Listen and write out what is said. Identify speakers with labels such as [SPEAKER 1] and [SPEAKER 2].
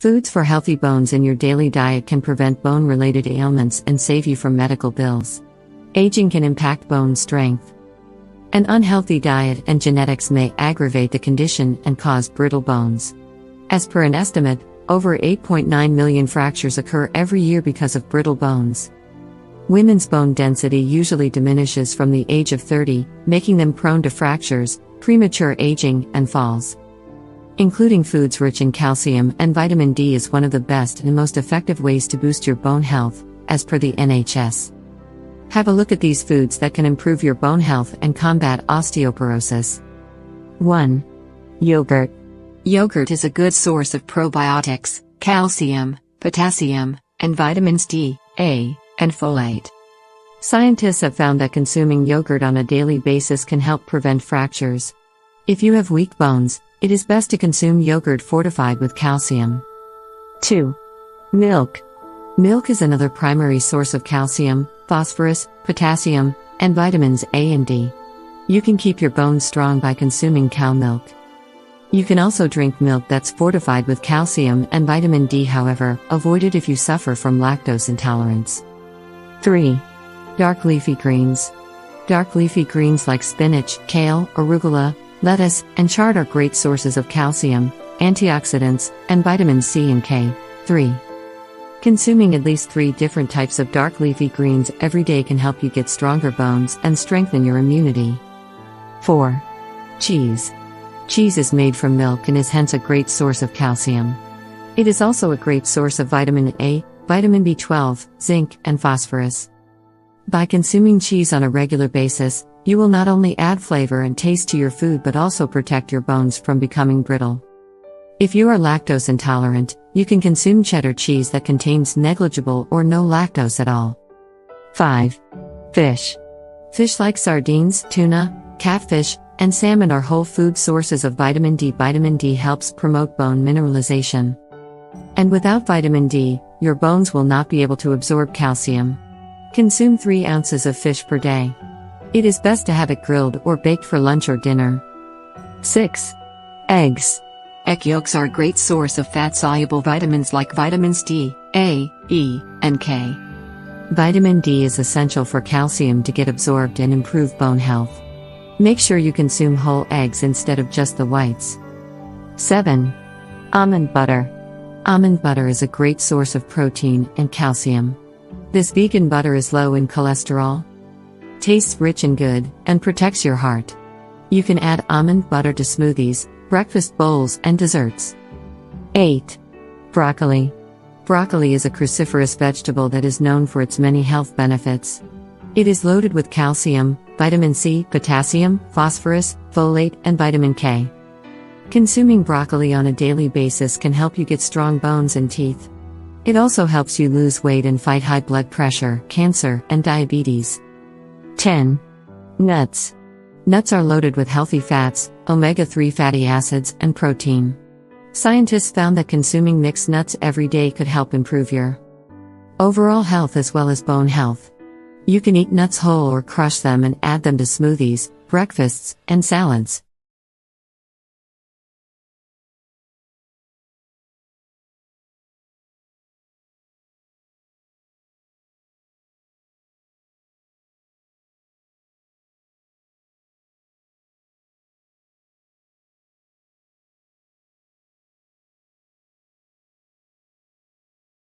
[SPEAKER 1] Foods for healthy bones in your daily diet can prevent bone-related ailments and save you from medical bills. Aging can impact bone strength. An unhealthy diet and genetics may aggravate the condition and cause brittle bones. As per an estimate, over 8.9 million fractures occur every year because of brittle bones. Women's bone density usually diminishes from the age of 30, making them prone to fractures, premature aging, and falls. Including foods rich in calcium and vitamin D is one of the best and most effective ways to boost your bone health, as per the NHS. Have a look at these foods that can improve your bone health and combat osteoporosis. 1. Yogurt. Yogurt is a good source of probiotics, calcium, potassium, and vitamins D, A, and folate. Scientists have found that consuming yogurt on a daily basis can help prevent fractures. If you have weak bones, it is best to consume yogurt fortified with calcium. 2. Milk. Milk is another primary source of calcium, phosphorus, potassium, and vitamins A and D. You can keep your bones strong by consuming cow milk. You can also drink milk that's fortified with calcium and vitamin D, however, avoid it if you suffer from lactose intolerance. 3. Dark leafy greens. Dark leafy greens like spinach, kale, arugula, lettuce, and chard are great sources of calcium, antioxidants, and vitamins C and K. 3. Consuming at least 3 different types of dark leafy greens every day can help you get stronger bones and strengthen your immunity. 4. Cheese. Cheese is made from milk and is hence a great source of calcium. It is also a great source of vitamin A, vitamin B12, zinc, and phosphorus. By consuming cheese on a regular basis, you will not only add flavor and taste to your food but also protect your bones from becoming brittle. If you are lactose intolerant, you can consume cheddar cheese that contains negligible or no lactose at all. 5. Fish. Fish like sardines, tuna, catfish, and salmon are whole food sources of vitamin D. Vitamin D helps promote bone mineralization. And without vitamin D, your bones will not be able to absorb calcium. Consume 3 ounces of fish per day. It is best to have it grilled or baked for lunch or dinner. 6. Eggs. Egg yolks are a great source of fat-soluble vitamins like vitamins D, A, E, and K. Vitamin D is essential for calcium to get absorbed and improve bone health. Make sure you consume whole eggs instead of just the whites. 7. Almond butter. Almond butter is a great source of protein and calcium. This vegan butter is low in cholesterol, tastes rich and good, and protects your heart. You can add almond butter to smoothies, breakfast bowls, and desserts. 8. Broccoli. Broccoli is a cruciferous vegetable that is known for its many health benefits. It is loaded with calcium, vitamin C, potassium, phosphorus, folate, and vitamin K. Consuming broccoli on a daily basis can help you get strong bones and teeth. It also helps you lose weight and fight high blood pressure, cancer, and diabetes. 10. Nuts. Nuts are loaded with healthy fats, omega-3 fatty acids, and protein. Scientists found that consuming mixed nuts every day could help improve your overall health as well as bone health. You can eat nuts whole or crush them and add them to smoothies, breakfasts, and salads.